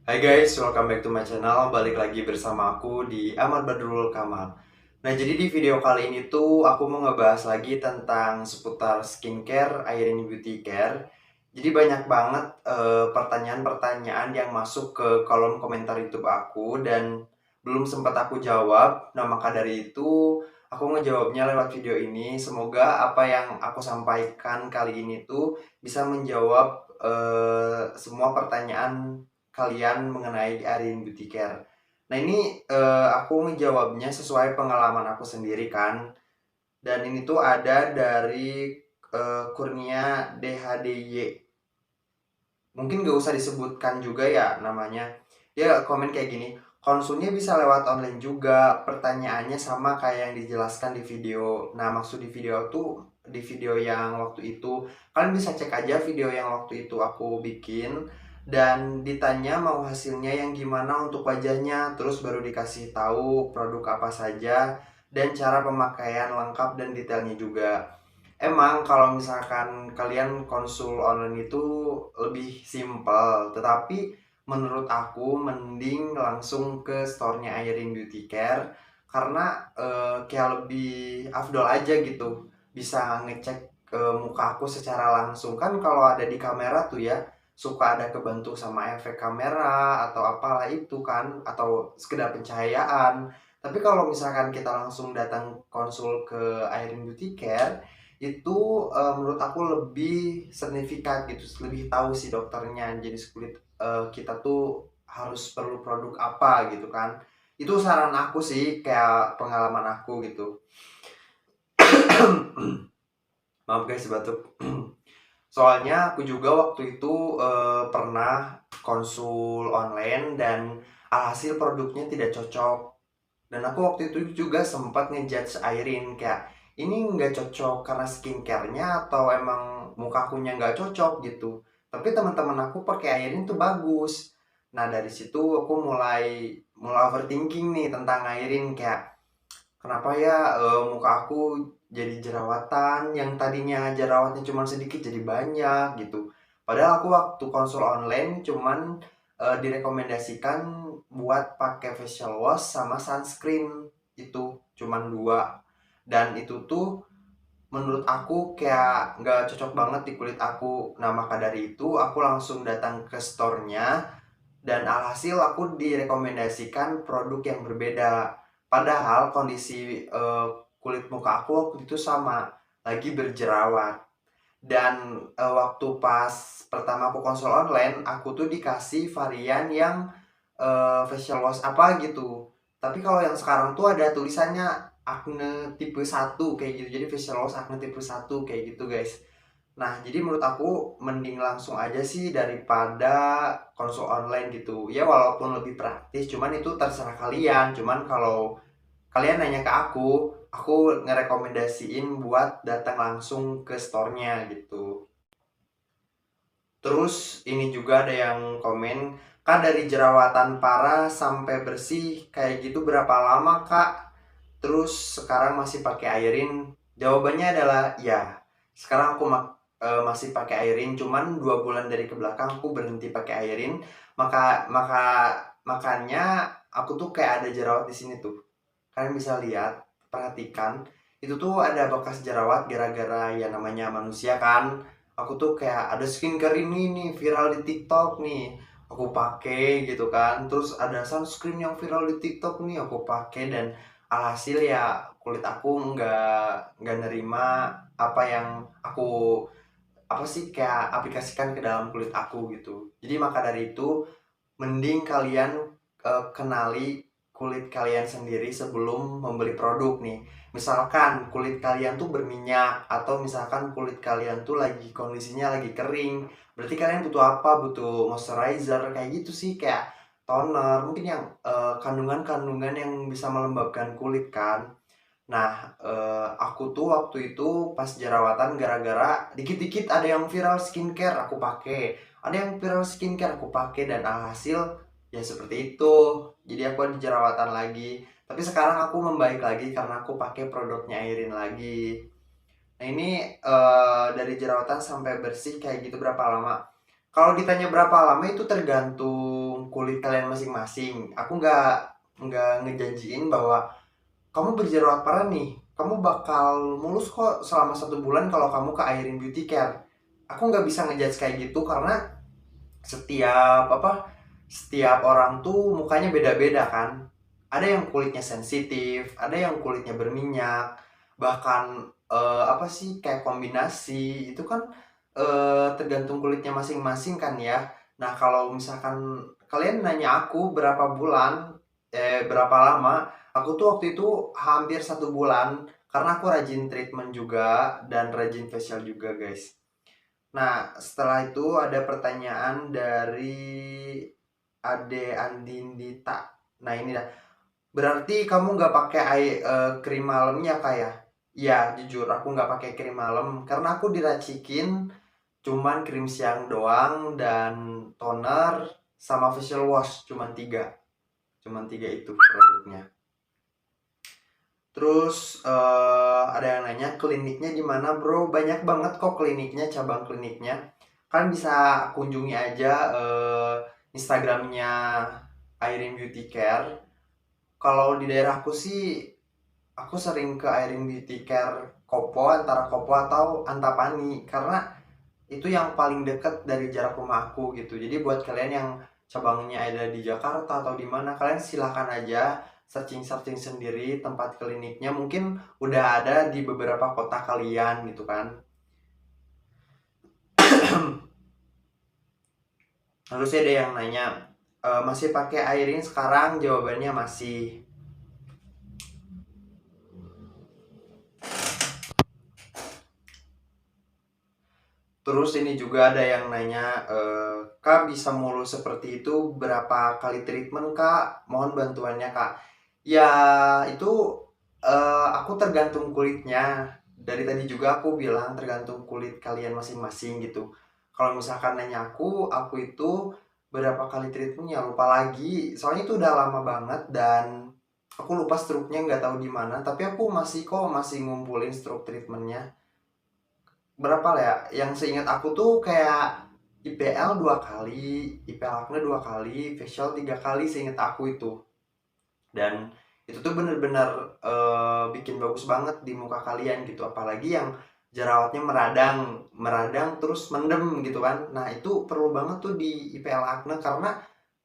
Hai guys, welcome back to my channel. Balik lagi bersama aku di Ahmad Badrul Kamal. Nah, jadi di video kali ini tuh aku mau ngebahas lagi tentang seputar skincare, Airin Beauty Care. Jadi banyak banget pertanyaan-pertanyaan yang masuk ke kolom komentar YouTube aku dan belum sempat aku jawab. Nah, maka dari itu aku ngejawabnya lewat video ini. Semoga apa yang aku sampaikan kali ini tuh bisa menjawab semua pertanyaan kalian mengenai Arin Beauty Care. Nah ini aku ngejawabnya sesuai pengalaman aku sendiri kan. Dan ini tuh ada dari Kurnia DHDY. Mungkin gak usah disebutkan juga ya namanya. Dia komen kayak gini, konsulnya bisa lewat online juga, pertanyaannya sama kayak yang dijelaskan di video. Nah maksud di video tuh, di video yang waktu itu, kalian bisa cek aja video yang waktu itu aku bikin. Dan ditanya mau hasilnya yang gimana untuk wajahnya, terus baru dikasih tahu produk apa saja, dan cara pemakaian lengkap dan detailnya juga. Emang kalau misalkan kalian konsul online itu lebih simpel, tetapi menurut aku mending langsung ke store-nya Airin Beauty Care karena kayak lebih afdol aja gitu. Bisa ngecek muka aku secara langsung. Kan kalau ada di kamera tuh ya suka ada kebantu sama efek kamera atau apalah itu kan atau sekedar pencahayaan. Tapi kalau misalkan kita langsung datang konsul ke Airin Beauty Care itu menurut aku lebih signifikan gitu, lebih tahu si dokternya jenis kulit kita tuh harus perlu produk apa gitu kan. Itu saran aku sih, kayak pengalaman aku gitu. Maaf guys batuk. Soalnya aku juga waktu itu pernah konsul online dan alhasil produknya tidak cocok. Dan aku waktu itu juga sempat ngejudge Airin kayak ini nggak cocok karena skincare-nya atau emang muka akunya nggak cocok gitu. Tapi teman-teman aku pakai Airin tuh bagus. Nah dari situ aku mulai mulai overthinking nih tentang Airin kayak kenapa ya muka aku jadi jerawatan yang tadinya jerawatnya cuma sedikit jadi banyak gitu. Padahal aku waktu konsul online cuman direkomendasikan buat pakai facial wash sama sunscreen itu cuman dua. Dan itu tuh menurut aku kayak nggak cocok banget di kulit aku. Nah maka dari itu aku langsung datang ke store-nya dan alhasil aku direkomendasikan produk yang berbeda. Padahal kondisi kulit muka aku waktu itu sama, lagi berjerawat. Dan waktu pas pertama aku konsul online, aku tuh dikasih varian yang facial wash apa gitu. Tapi kalau yang sekarang tuh ada tulisannya acne tipe satu kayak gitu. Jadi facial wash acne tipe satu kayak gitu, guys. Nah, jadi menurut aku mending langsung aja sih daripada konsul online gitu. Ya walaupun lebih praktis, cuman itu terserah kalian. Cuman kalau kalian nanya ke aku ngerekomendasiin buat datang langsung ke store-nya gitu. Terus ini juga ada yang komen, Kak dari jerawatan parah sampai bersih kayak gitu berapa lama Kak? Terus sekarang masih pakai airin? Jawabannya adalah ya. Sekarang aku masih pakai airin, cuman 2 bulan dari ke belakang aku berhenti pakai airin. Makanya aku tuh kayak ada jerawat di sini tuh. Kalian bisa lihat, perhatikan, itu tuh ada bekas jerawat gara-gara ya namanya manusia kan. Aku tuh kayak ada skincare ini nih viral di TikTok nih. Aku pakai gitu kan. Terus ada sunscreen yang viral di TikTok nih aku pakai dan alhasil ya kulit aku nggak nerima apa yang aku apa sih kayak aplikasikan ke dalam kulit aku gitu. Jadi maka dari itu mending kalian kenali kulit kalian sendiri sebelum membeli produk nih. Misalkan kulit kalian tuh berminyak atau misalkan kulit kalian tuh lagi kondisinya lagi kering, berarti kalian butuh apa? Butuh moisturizer kayak gitu sih, kayak toner, mungkin yang kandungan-kandungan yang bisa melembabkan kulit kan. Nah, aku tuh waktu itu pas jerawatan gara-gara dikit-dikit ada yang viral skincare aku pakai, ada yang viral skincare aku pakai dan alhasil ya seperti itu. Jadi aku ada jerawatan lagi. Tapi sekarang aku membaik lagi karena aku pakai produknya Airin lagi. Nah, ini dari jerawatan sampai bersih kayak gitu berapa lama? Kalau ditanya berapa lama itu tergantung kulit kalian masing-masing. Aku nggak ngejanjiin bahwa kamu berjerawat parah nih, kamu bakal mulus kok selama 1 bulan kalau kamu ke Airin Beauty Care. Aku nggak bisa ngejudge kayak gitu karena setiap orang tuh mukanya beda-beda kan. Ada yang kulitnya sensitif, ada yang kulitnya berminyak, bahkan kayak kombinasi itu kan tergantung kulitnya masing-masing kan ya. Nah, kalau misalkan kalian nanya aku berapa lama, aku tuh waktu itu hampir 1 bulan karena aku rajin treatment juga dan rajin facial juga, guys. Nah, setelah itu ada pertanyaan dari Ade Andindita. Nah, ini dah. Berarti kamu nggak pakai krim malamnya kak ya? Ya, jujur aku nggak pakai krim malam karena aku diracikin cuman krim siang doang dan toner sama facial wash cuman tiga itu produknya. Terus ada yang nanya kliniknya gimana bro? Banyak banget kok kliniknya, cabang kliniknya. Kalian bisa kunjungi aja Instagramnya Airin Beauty Care. Kalau di daerahku sih, aku sering ke Airin Beauty Care Kopo, antara Kopo atau Antapani. Karena itu yang paling deket dari jarak rumah aku gitu. Jadi buat kalian yang cabangnya ada di Jakarta atau di mana, kalian silahkan aja searching sendiri tempat kliniknya. Mungkin udah ada di beberapa kota kalian gitu kan. Lalu sih ada yang nanya, masih pakai Airin sekarang? Jawabannya masih. Terus ini juga ada yang nanya, Kak bisa mulus seperti itu berapa kali treatment Kak? Mohon bantuannya Kak. Ya itu aku tergantung kulitnya. Dari tadi juga aku bilang tergantung kulit kalian masing-masing gitu. Kalau misalkan nanya aku itu berapa kali treatment ya lupa lagi. Soalnya itu udah lama banget dan aku lupa struknya nggak tahu di mana. Tapi aku masih ngumpulin struk treatmentnya. Berapa lah ya? Yang seingat aku tuh kayak IPL 2 kali, IPL acne 2 kali, facial 3 kali seingat aku itu. Dan itu tuh bener-bener bikin bagus banget di muka kalian gitu. Apalagi yang jerawatnya meradang, meradang terus mendem gitu kan. Nah itu perlu banget tuh di IPL acne karena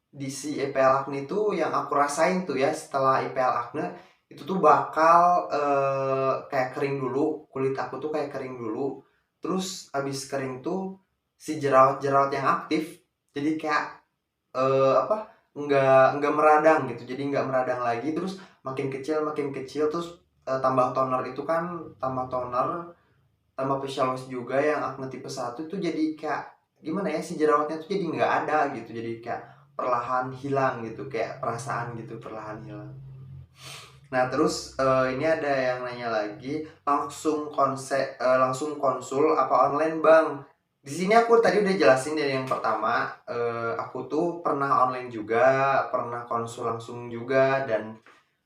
di si IPL acne itu yang aku rasain tuh ya setelah IPL acne itu tuh bakal kayak kering dulu, kulit aku tuh kayak kering dulu, terus abis kering tuh si jerawat-jerawat yang aktif jadi kayak apa nggak meradang gitu, jadi nggak meradang lagi, terus makin kecil terus tambah toner itu kan, tambah toner tambah facial wash juga yang acne tipe 1 itu jadi kayak gimana ya, si jerawatnya tuh jadi nggak ada gitu, jadi kayak perlahan hilang gitu, kayak perasaan gitu perlahan hilang. Nah terus ini ada yang nanya lagi, langsung konsul apa online bang? Di sini aku tadi udah jelasin dari yang pertama, aku tuh pernah online juga, pernah konsul langsung juga, dan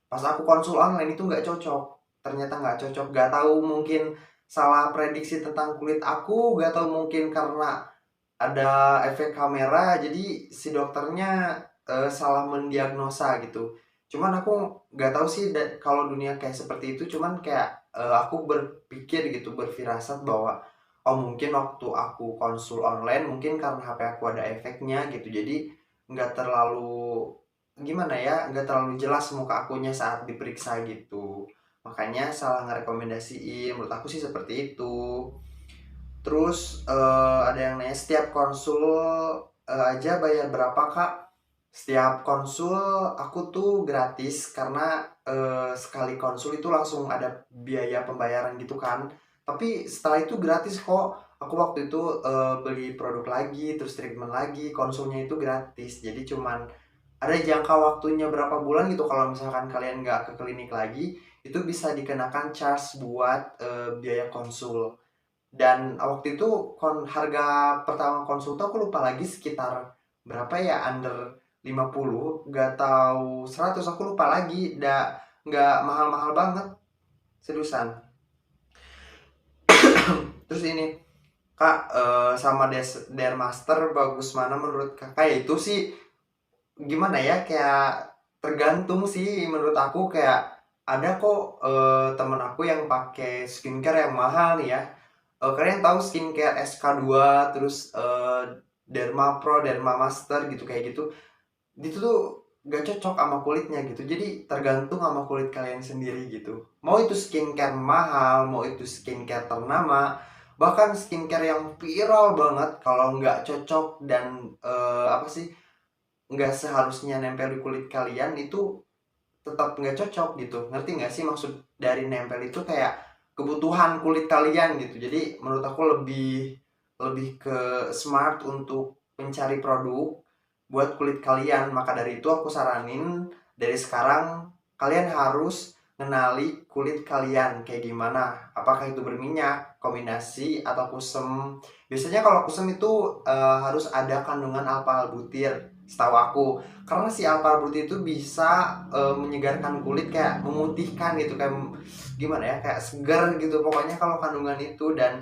pas aku konsul online itu nggak cocok, ternyata nggak cocok, nggak tahu mungkin salah prediksi tentang kulit aku, nggak tahu mungkin karena ada efek kamera jadi si dokternya salah mendiagnosa gitu. Cuman aku nggak tahu sih kalau dunia kayak seperti itu, cuman kayak aku berpikir gitu, berfirasat bahwa oh mungkin waktu aku konsul online mungkin karena HP aku ada efeknya gitu, jadi nggak terlalu gimana ya, nggak terlalu jelas muka akunya saat diperiksa gitu, makanya salah ngerekomendasiin. Menurut aku sih seperti itu. Terus ada yang nanya setiap konsul aja bayar berapa kak? Setiap konsul aku tuh gratis karena sekali konsul itu langsung ada biaya pembayaran gitu kan. Tapi setelah itu gratis kok. Aku waktu itu beli produk lagi, terus treatment lagi, konsulnya itu gratis. Jadi cuman ada jangka waktunya berapa bulan gitu. Kalau misalkan kalian nggak ke klinik lagi, itu bisa dikenakan charge buat biaya konsul. Dan waktu itu harga pertama konsultan aku lupa lagi, sekitar berapa ya, under 50, nggak tahu 100, aku lupa lagi. Nggak mahal-mahal banget, seriusan. Terus ini kak, sama Dermaster bagus mana menurut kakak? Ya itu sih gimana ya, kayak tergantung sih menurut aku. Kayak ada kok temen aku yang pakai skincare yang mahal nih ya. Kalian tahu skincare SK2, terus Derma Pro, Derma Master gitu, kayak gitu. Itu tuh gak cocok sama kulitnya gitu. Jadi tergantung sama kulit kalian sendiri gitu. Mau itu skincare mahal, mau itu skincare ternama, bahkan skincare yang viral banget, kalau nggak cocok dan apa sih, nggak seharusnya nempel di kulit kalian, itu tetap nggak cocok gitu. Ngerti nggak sih maksud dari nempel itu? Kayak kebutuhan kulit kalian gitu. Jadi menurut aku lebih lebih ke smart untuk mencari produk buat kulit kalian. Maka dari itu aku saranin dari sekarang kalian harus kenali kulit kalian kayak gimana. Apakah itu berminyak, kombinasi, atau kusem. Biasanya kalau kusem itu harus ada kandungan alpha butir, setahu aku. Karena si alpha butir itu bisa menyegarkan kulit, kayak memutihkan gitu, kayak gimana ya, kayak segar gitu pokoknya kalau kandungan itu. Dan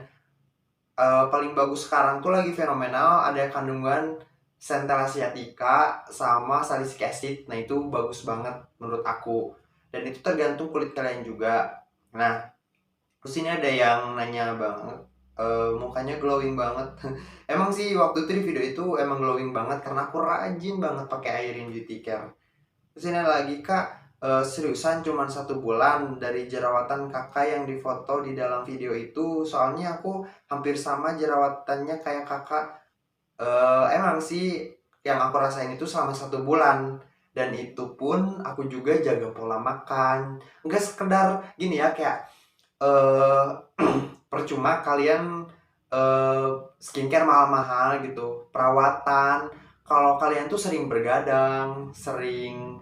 paling bagus sekarang tuh lagi fenomenal, ada kandungan Centella asiatica sama salicylic acid. Nah itu bagus banget menurut aku, dan itu tergantung kulit kalian juga. Nah, terus ini ada yang nanya banget, mukanya glowing banget. Emang sih waktu itu di video itu emang glowing banget karena aku rajin banget pakai Airin Beauty Care. Terus ini lagi, Kak, seriusan cuman 1 bulan dari jerawatan kakak yang difoto di dalam video itu. Soalnya aku hampir sama jerawatannya kayak kakak. Emang sih yang aku rasain itu selama 1 bulan. Dan itu pun aku juga jaga pola makan. Enggak sekedar gini ya, kayak eh percuma kalian eh skincare mahal-mahal gitu, perawatan. Kalau kalian tuh sering bergadang, sering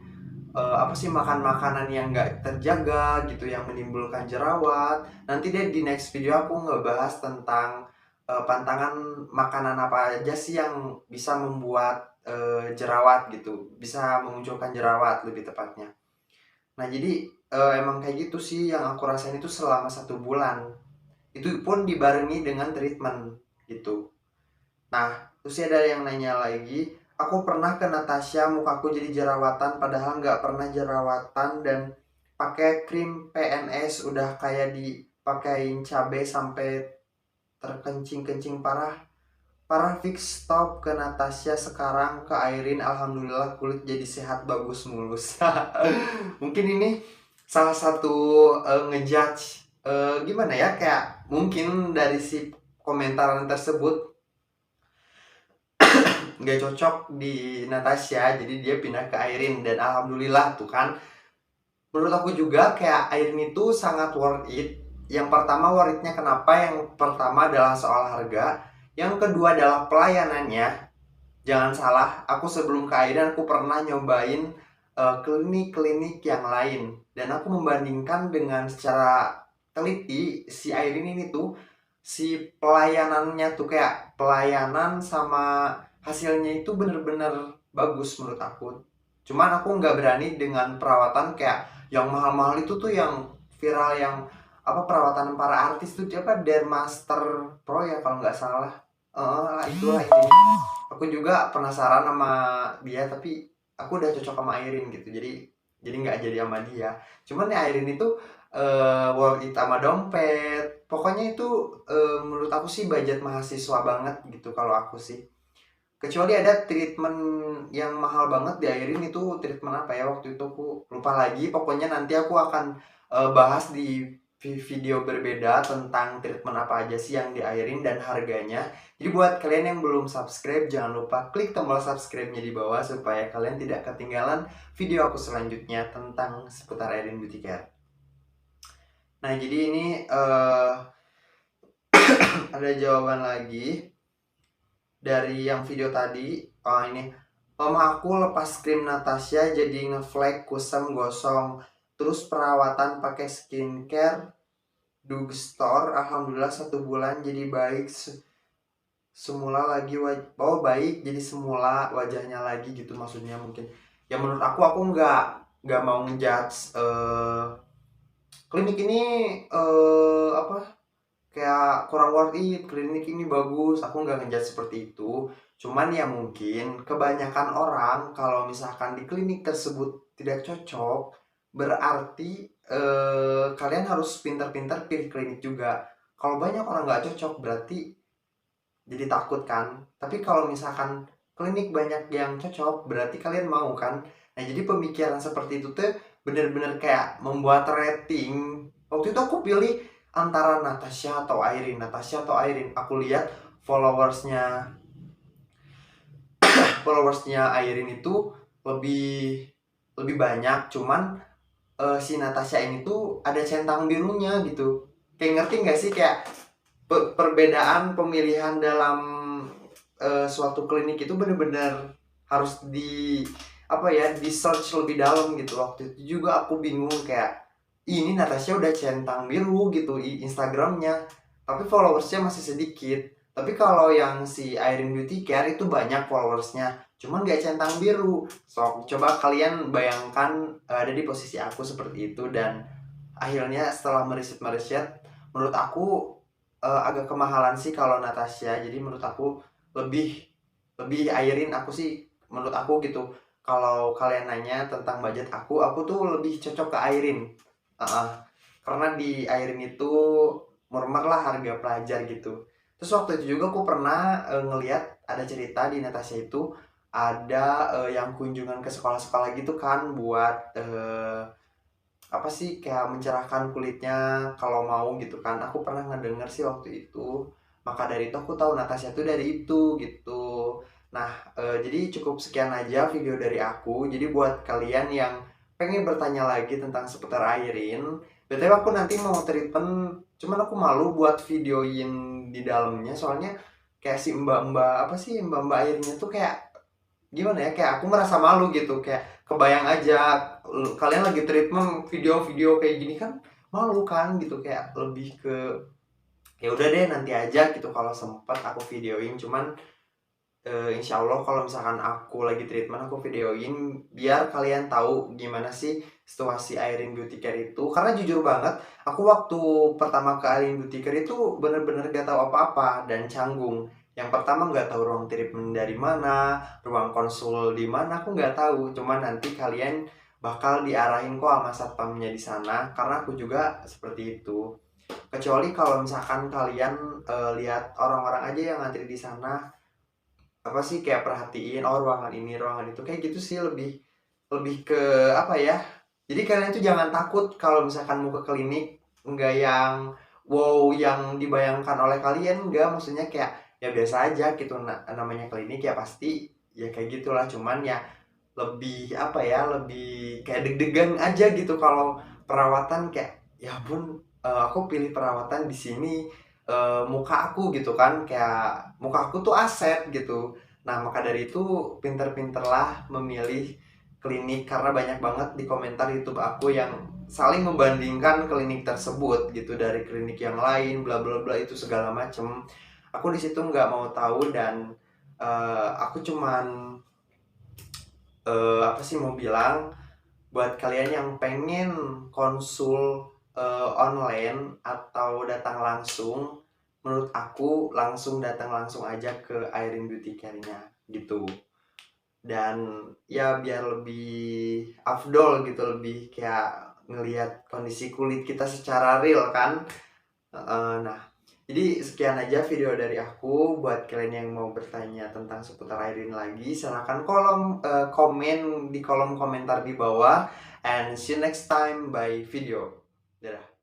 apa sih, makan makanan yang nggak terjaga gitu, yang menimbulkan jerawat. Nanti deh di next video aku ngebahas tentang pantangan makanan apa aja sih yang bisa membuat jerawat gitu, bisa memunculkan jerawat lebih tepatnya. Nah jadi emang kayak gitu sih yang aku rasain itu selama 1 bulan. Itu pun dibarengi dengan treatment gitu. Nah, terus ada yang nanya lagi, aku pernah ke Natasha, mukaku jadi jerawatan, padahal nggak pernah jerawatan, dan pakai krim PNS udah kayak dipakein cabai sampai terkencing-kencing parah. Parah, fix, stop ke Natasha sekarang, ke Airin, alhamdulillah kulit jadi sehat bagus mulus. Mungkin ini salah satu ngejudge gimana ya, kayak mungkin dari si komentaran tersebut nggak cocok di Natasha, jadi dia pindah ke Airin. Dan alhamdulillah tuh kan, menurut aku juga kayak Airin itu sangat worth it. Yang pertama worth itnya kenapa? Yang pertama adalah soal harga, yang kedua adalah pelayanannya. Jangan salah, aku sebelum ke Airin aku pernah nyobain klinik-klinik yang lain, dan aku membandingkan dengan secara teliti si Airin ini tuh, si pelayanannya tuh, kayak pelayanan sama hasilnya itu bener-bener bagus menurut aku. Cuman aku nggak berani dengan perawatan kayak yang mahal-mahal itu tuh, yang viral, yang apa, perawatan para artis tuh, apa, Dermaster Pro ya kalau nggak salah. Itulah intinya. Aku juga penasaran sama dia, tapi aku udah cocok sama Airin gitu, jadi nggak jadi sama dia. Cuman ya Airin itu worth it sama dompet. Pokoknya itu menurut aku sih budget mahasiswa banget gitu kalau aku sih. Kecuali ada treatment yang mahal banget di Airin, itu treatment apa ya waktu itu aku lupa lagi. Pokoknya nanti aku akan bahas di video berbeda tentang treatment apa aja sih yang di Airin dan harganya. Jadi buat kalian yang belum subscribe, jangan lupa klik tombol subscribe-nya di bawah supaya kalian tidak ketinggalan video aku selanjutnya tentang seputar Airin Beauty Care. Nah jadi ini ada jawaban lagi dari yang video tadi. Oh ini, mama aku lepas krim Natasha jadi ngeflek, kusam, gosong. Terus perawatan pakai skincare drugstore, alhamdulillah 1 bulan jadi baik semula lagi. Oh baik, jadi semula wajahnya lagi gitu maksudnya mungkin. Ya menurut aku nggak mau ngejudge klinik ini apa, kayak kurang worth it, klinik ini bagus. Aku nggak ngejudge seperti itu. Cuman ya mungkin kebanyakan orang kalau misalkan di klinik tersebut tidak cocok, berarti kalian harus pintar-pintar pilih klinik juga. Kalau banyak orang nggak cocok berarti jadi takut kan. Tapi kalau misalkan klinik banyak yang cocok berarti kalian mau kan. Nah jadi pemikiran seperti itu tuh bener-bener kayak membuat rating. Waktu itu aku pilih antara Natasha atau Airin. Natasha atau Airin, aku lihat followersnya followersnya Airin itu lebih lebih banyak. Cuman si Natasha ini tuh ada centang birunya gitu. Kayak ngerti nggak sih kayak perbedaan pemilihan dalam suatu klinik itu bener-bener harus di apa ya, di search lebih dalam gitu. Waktu itu juga aku bingung kayak ini Natasha udah centang biru gitu Instagramnya, tapi followersnya masih sedikit. Tapi kalau yang si Irene Beauty Care itu banyak followersnya, cuman gak centang biru. So coba kalian bayangkan ada di posisi aku seperti itu. Dan akhirnya setelah meriset menurut aku agak kemahalan sih kalau Natasha. Jadi menurut aku lebih lebih Airin aku sih, menurut aku gitu. Kalau kalian nanya tentang budget aku tuh lebih cocok ke Airin. Uh, karena di Airin itu murmur lah harga pelajar gitu. Terus waktu itu juga aku pernah ngeliat ada cerita di Natasha itu ada yang kunjungan ke sekolah-sekolah gitu kan buat apa sih kayak mencerahkan kulitnya kalau mau gitu kan. Aku pernah ngedenger sih waktu itu. Maka dari itu aku tahu Natasha tuh dari itu gitu. Nah, jadi cukup sekian aja video dari aku. Jadi buat kalian yang pengen bertanya lagi tentang seputar Airin, BTW aku nanti mau treatment, cuman aku malu buat videoin di dalamnya soalnya kayak si mbak-mbak apa sih mbak-mbak Airinnya tuh kayak gimana ya, kayak aku merasa malu gitu. Kayak kebayang aja kalian lagi treatment video-video kayak gini kan, malu kan gitu. Kayak lebih ke ya udah deh nanti aja gitu kalau sempet aku videoin. Cuman insya Allah kalau misalkan aku lagi treatment aku videoin biar kalian tahu gimana sih situasi Airin Beauty Care itu. Karena jujur banget aku waktu pertama ke Airin Beauty Care itu bener-bener gak tahu apa-apa dan canggung. Yang pertama nggak tahu ruang treatment dari mana, ruang konsul di mana, aku nggak tahu. Cuman nanti kalian bakal diarahin kok sama satpamnya di sana karena aku juga seperti itu. Kecuali kalau misalkan kalian lihat orang-orang aja yang ngantri di sana, apa sih kayak perhatiin oh ruangan ini ruangan itu kayak gitu sih. Lebih lebih ke apa ya, jadi kalian tuh jangan takut kalau misalkan mau ke klinik. Enggak yang wow yang dibayangkan oleh kalian, enggak. Maksudnya kayak ya biasa aja gitu. Namanya klinik ya pasti ya kayak gitulah. Cuman ya lebih apa ya, lebih kayak deg-degan aja gitu kalau perawatan. Kayak ya ampun, aku pilih perawatan di sini, muka aku gitu kan, kayak muka aku tuh aset gitu. Nah maka dari itu pinter-pinterlah memilih klinik karena banyak banget di komentar YouTube aku yang saling membandingkan klinik tersebut gitu dari klinik yang lain bla bla bla itu segala macem. Aku di situ nggak mau tahu. Dan aku cuman apa sih mau bilang buat kalian yang pengen konsul online atau datang langsung, menurut aku langsung datang langsung aja ke Airin Beauty Care-nya gitu. Dan ya biar lebih afdol gitu, lebih kayak ngelihat kondisi kulit kita secara real kan. Nah, jadi sekian aja video dari aku. Buat kalian yang mau bertanya tentang seputar Airin lagi, silahkan komen di kolom komentar di bawah. And see you next time by video. Dadah.